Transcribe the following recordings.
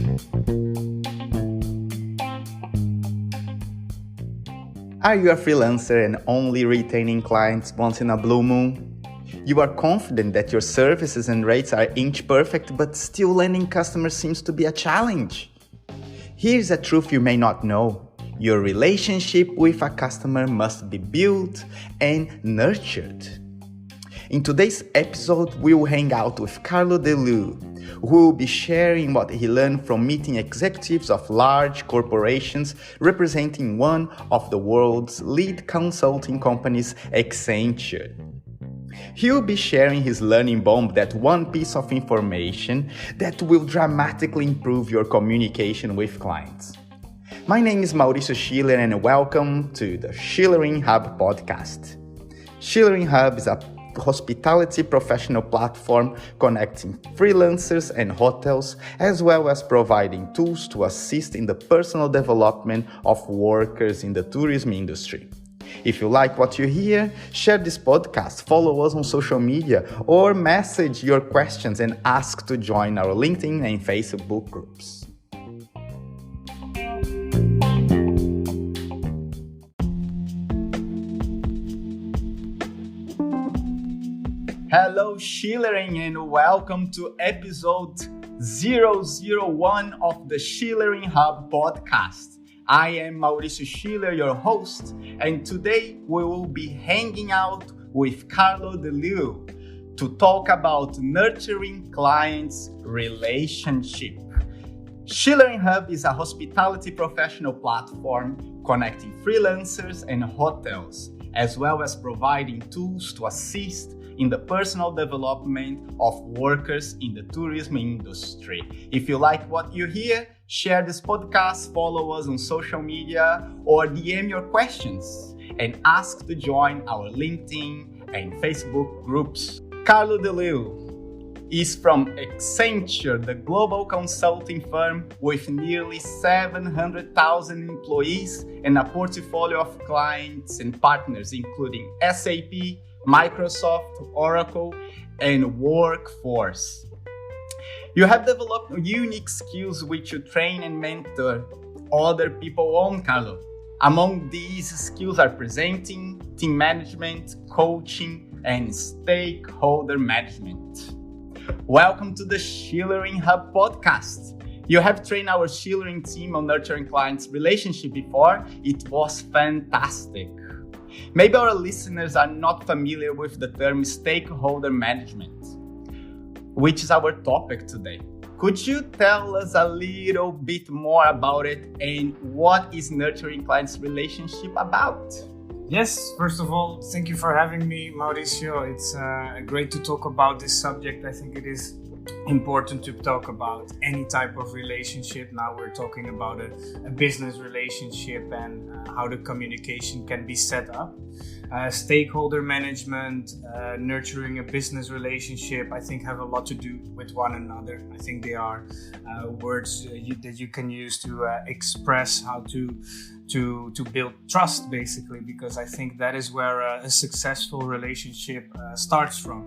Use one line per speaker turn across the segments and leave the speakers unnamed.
Are you a freelancer and only retaining clients once in a blue moon? You are confident that your services and rates are inch perfect, but still landing customers seems to be a challenge. Here's a truth you may not know. Your relationship with a customer must be built and nurtured. In today's episode, we will hang out with Carlo de Leeuw, who will be sharing what he learned from meeting executives of large corporations representing one of the world's lead consulting companies, Accenture. He will be sharing his learning bomb, that one piece of information that will dramatically improve your communication with clients. My name is Mauricio and welcome to the Schulering Hub podcast. Schulering Hub is a hospitality professional platform connecting freelancers and hotels, as well as providing tools to assist in the personal development of workers in the tourism industry. If you like what you hear, share this podcast, follow us on social media, or message your questions and ask to join our LinkedIn and Facebook groups. Hello Schulering, and welcome to episode 001 of the Schulering Hub podcast. I am Mauricio Schiller, your host, and today we will be hanging out with Carlo de Leeuw to talk about nurturing clients' relationship. Schulering Hub is a hospitality professional platform connecting freelancers and hotels, as well as providing tools to assist in the personal development of workers in the tourism industry. If you like what you hear, share this podcast, follow us on social media, or DM your questions and ask to join our LinkedIn and Facebook groups. Carlo de Leeuw is from Accenture, the global consulting firm with nearly 700,000 employees and a portfolio of clients and partners including SAP, Microsoft, Oracle, and Workforce. You have developed unique skills which you train and mentor other people on, Carlo. Among these skills are presenting, team management, coaching, and stakeholder management. Welcome to the Schulering Hub podcast. You have trained our Schulering team on nurturing clients' relationship before. It was fantastic. Maybe our listeners are not familiar with the term stakeholder management, which is our topic today. Could you tell us a little bit more about it and what is nurturing clients' relationship about?
Yes, first of all, thank you for having me, Mauricio. It's great to talk about this subject. I think it is important to talk about any type of relationship. Now we're talking about a business relationship and how the communication can be set up. Stakeholder management, nurturing a business relationship, I think have a lot to do with one another. I think they are words that you can use to express how to build trust, basically, because I think that is where a successful relationship starts from.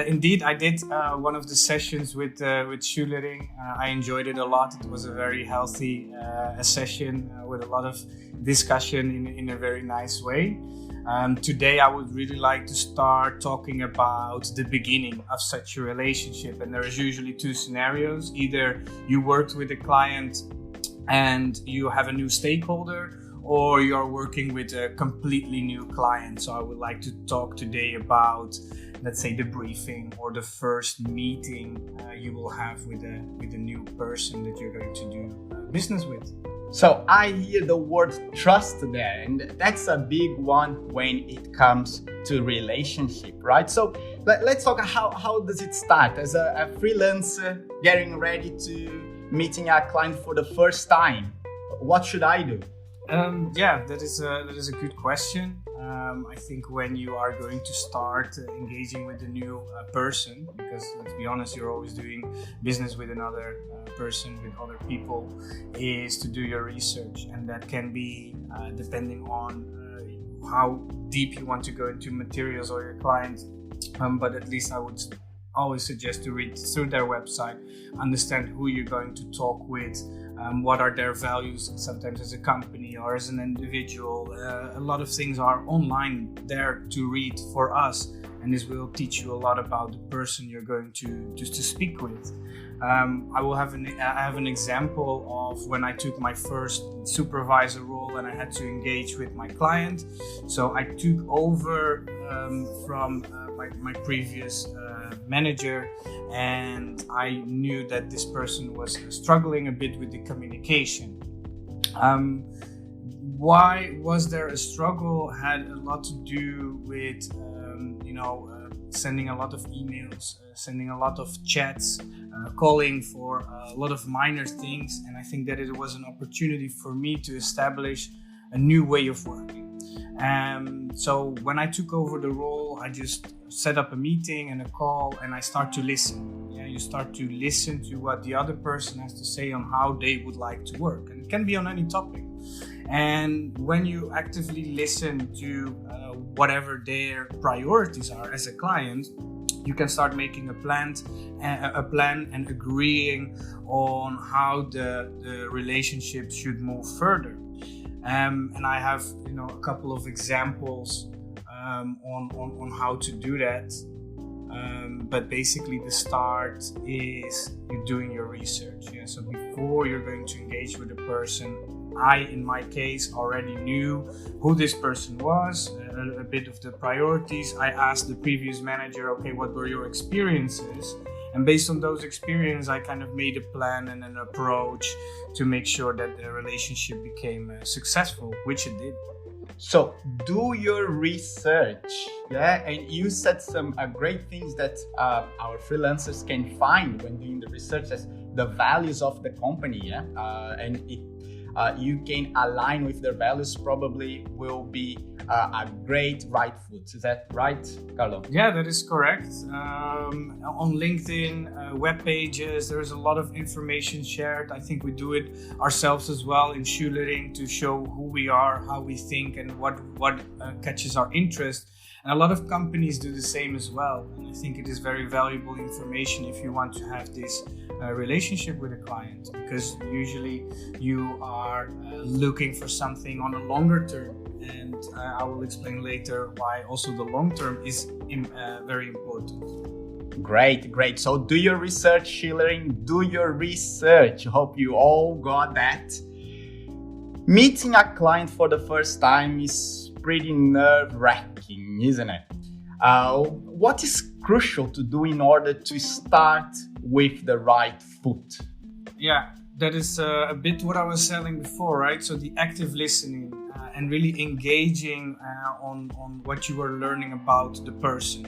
Indeed, I did one of the sessions with Schulering. I enjoyed it a lot. It was a very healthy session with a lot of discussion in a very nice way. Today, I would really like to start talking about the beginning of such a relationship. And there is usually two scenarios. Either you worked with a client and you have a new stakeholder, or you're working with a completely new client. So I would like to talk today about, let's say, the briefing or the first meeting you will have with a new person that you're going to do business with.
So I hear the word trust there, and that's a big one when it comes to relationship, right? So let's talk how does it start as a freelancer getting ready to meeting a client for the first time. What should I do?
That is a good question. I think when you are going to start engaging with a new person, because let's be honest, you're always doing business with another person, with other people, is to do your research. And that can be depending on how deep you want to go into materials or your client. But at least I always suggest to read through their website, understand who you're going to talk with, what are their values, sometimes as a company or as an individual. A lot of things are online there to read for us, and this will teach you a lot about the person you're going to speak with. I have an example of when I took my first supervisor role and I had to engage with my client. So I took over from my previous manager, and I knew that this person was struggling a bit with the communication. Why was there a struggle? Had a lot to do with sending a lot of emails, sending a lot of chats, calling for a lot of minor things, and I think that it was an opportunity for me to establish a new way of working. So when I took over the role, I just set up a meeting and a call, and I start to listen. Yeah, you start to listen to what the other person has to say on how they would like to work, and it can be on any topic. And when you actively listen to whatever their priorities are as a client, you can start making a plan and agreeing on how the relationship should move further. And I have a couple of examples on how to do that. But basically the start is you're doing your research. Yeah? So before you're going to engage with a person, I, in my case, already knew who this person was, a bit of the priorities. I asked the previous manager, okay, what were your experiences? And based on those experiences, I kind of made a plan and an approach to make sure that the relationship became successful, which it did.
So do your research, yeah? And you said some great things that our freelancers can find when doing the research, as the values of the company, yeah? And if you can align with their values, probably will be a great right foot. Is that right, Carlo?
Yeah, that is correct. On LinkedIn, web pages, there's a lot of information shared. I think we do it ourselves as well in Schulering to show who we are, how we think, and what catches our interest. And a lot of companies do the same as well. And I think it is very valuable information if you want to have this relationship with a client, because usually you are looking for something on a longer term. And I will explain later why also the long term is very important.
Great. So do your research, Schulering. Do your research. Hope you all got that. Meeting a client for the first time is pretty nerve-wracking, isn't it? What is crucial to do in order to start with the right foot?
Yeah, that is a bit what I was saying before, right? So the active listening and really engaging on what you are learning about the person.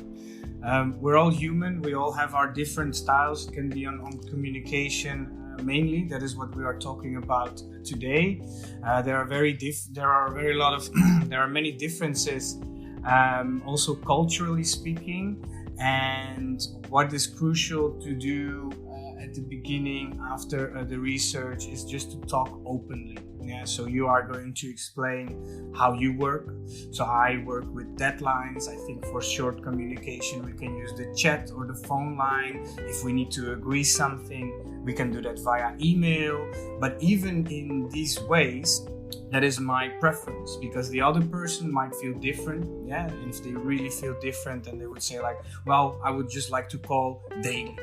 We're all human. We all have our different styles. It can be on communication mainly. That is what we are talking about today. There are many differences, also culturally speaking. And what is crucial to do at the beginning after the research is just to talk openly. Yeah, so you are going to explain how you work. So I work with deadlines. I think for short communication, we can use the chat or the phone line. If we need to agree something, we can do that via email. But even in these ways, that is my preference, because the other person might feel different. Yeah, and if they really feel different, then they would say like, well, I would just like to call daily.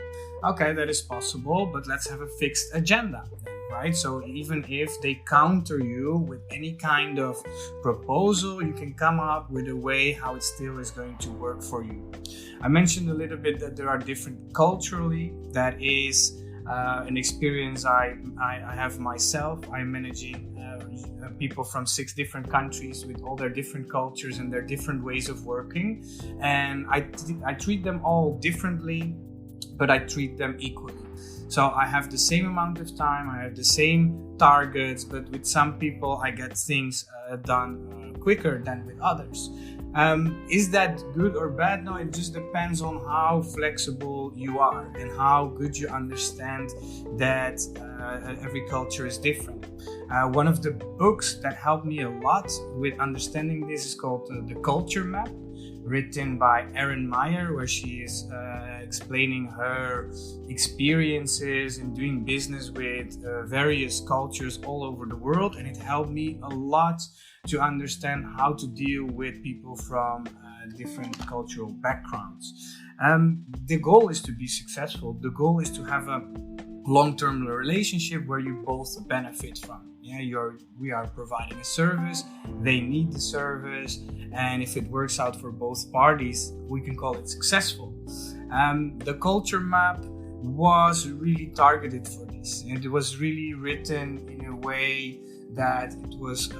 Okay, that is possible, but let's have a fixed agenda. Right? So even if they counter you with any kind of proposal, you can come up with a way how it still is going to work for you. I mentioned a little bit that there are different culturally. That is an experience I have myself. I'm managing people from 6 different countries with all their different cultures and their different ways of working. And I treat them all differently, but I treat them equally. So I have the same amount of time, I have the same targets, but with some people I get things done quicker than with others. Is that good or bad? No, it just depends on how flexible you are and how good you understand that every culture is different. One of the books that helped me a lot with understanding this is called The Culture Map. written by Erin Meyer, where she is explaining her experiences in doing business with various cultures all over the world. And it helped me a lot to understand how to deal with people from different cultural backgrounds. The goal is to be successful. The goal is to have a long-term relationship where you both benefit from. We are providing a service, they need the service, and if it works out for both parties, we can call it successful. The culture map was really targeted for this. It was really written in a way that it was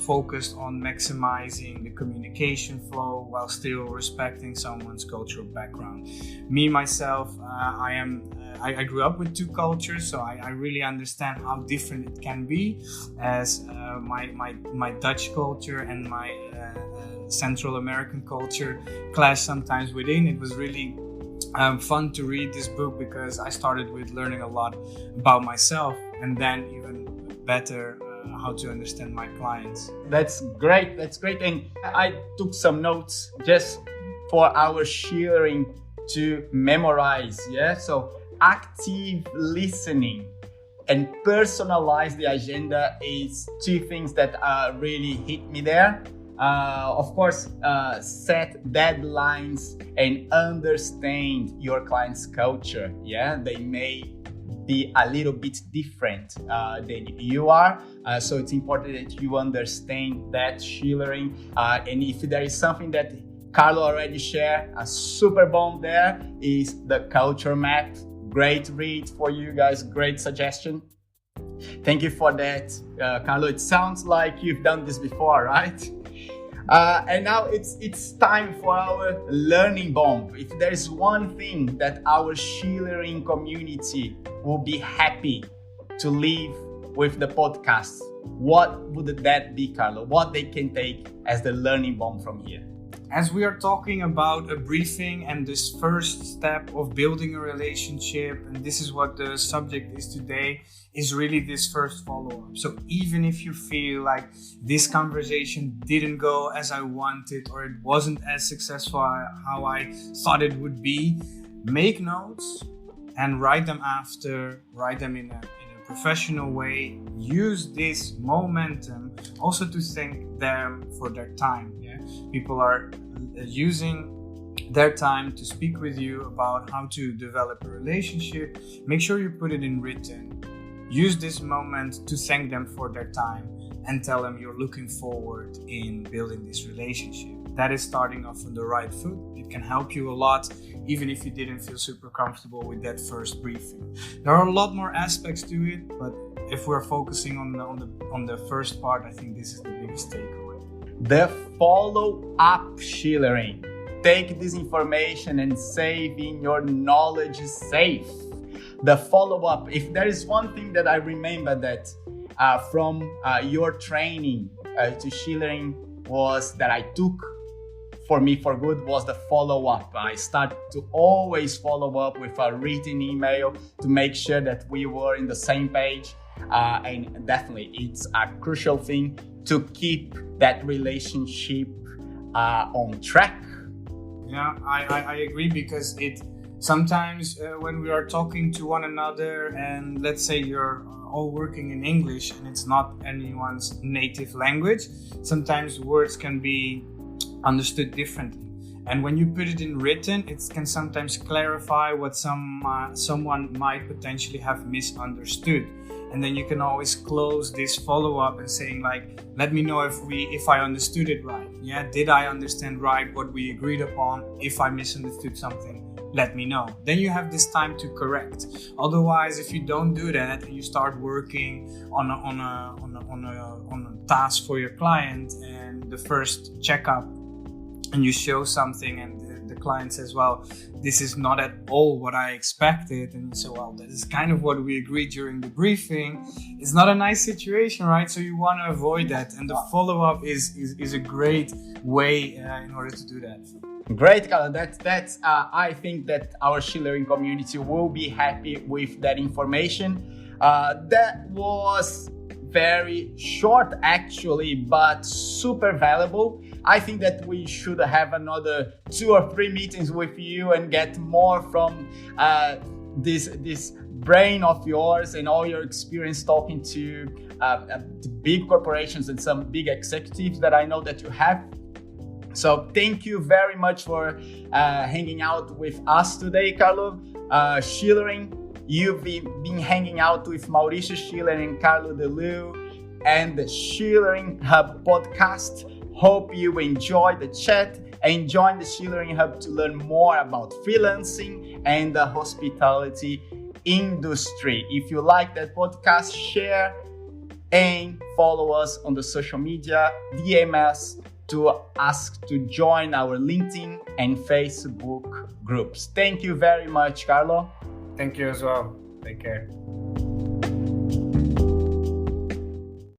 focused on maximizing the communication flow while still respecting someone's cultural background. Me, myself, I grew up with two cultures, so I really understand how different it can be, as my Dutch culture and my Central American culture clash sometimes within. It was really fun to read this book because I started with learning a lot about myself, and then even better how to understand my clients.
That's great. And I took some notes just for our Schulering to memorize. So active listening and personalize the agenda is two things that really hit me there. Of course, set deadlines and understand your client's culture. They may be a little bit different than you are. So it's important that you understand that, Schulering. And if there is something that Carlo already shared, a super bomb there is the culture map. Great read for you guys, great suggestion. Thank you for that, Carlo. It sounds like you've done this before, right? And now it's time for our learning bomb. If there's one thing that our Schulering community will be happy to leave with the podcast, what would that be, Carlo? What they can take as the learning bomb from here?
As we are talking about a briefing and this first step of building a relationship, and this is what the subject is today, is really this first follow-up. So even if you feel like this conversation didn't go as I wanted, or it wasn't as successful how I thought it would be, make notes and write them in a professional way. Use this momentum also to thank them for their time. People are using their time to speak with you about how to develop a relationship. Make sure you put it in written. Use this moment to thank them for their time and tell them you're looking forward in building this relationship. That is starting off on the right foot. It can help you a lot, even if you didn't feel super comfortable with that first briefing. There are a lot more aspects to it, but if we're focusing on the first part, I think this is the biggest takeaway.
The follow-up, Schulering. Take this information and save in your knowledge safe. The follow-up. If there is one thing that I remember that from your training to Schulering was that I took for me for good was the follow-up. I started to always follow up with a written email to make sure that we were in the same page. And definitely it's a crucial thing to keep that relationship on track.
Yeah, I agree, because it sometimes when we are talking to one another, and let's say you're all working in English and it's not anyone's native language, sometimes words can be understood differently. And when you put it in written, it can sometimes clarify what someone might potentially have misunderstood. And then you can always close this follow-up and saying like, let me know if I understood it right. Did I understand right what we agreed upon? If I misunderstood something, let me know. Then you have this time to correct. Otherwise, if you don't do that and you start working on a task for your client, and the first checkup, and you show something and the client says, well, this is not at all what I expected, and you say, well, that is kind of what we agreed during the briefing. It's not a nice situation, right? So you want to avoid that, and the follow-up is a great way in order to do that.
Great, Carlo. That's I think that our Schulering community will be happy with that information. That was very short actually, but super valuable. I think that we should have another 2 or 3 meetings with you and get more from this brain of yours and all your experience talking to big corporations and some big executives that I know that you have. So thank you very much for hanging out with us today, Carlo. Schulering, you've been hanging out with Mauricio Schulering and Carlo de Leeuw and the Schulering Hub podcast. Hope you enjoyed the chat and join the Schulering Hub to learn more about freelancing and the hospitality industry. If you like that podcast, share and follow us on the social media, DM us to ask to join our LinkedIn and Facebook groups. Thank you very much, Carlo.
Thank you as well. Take care.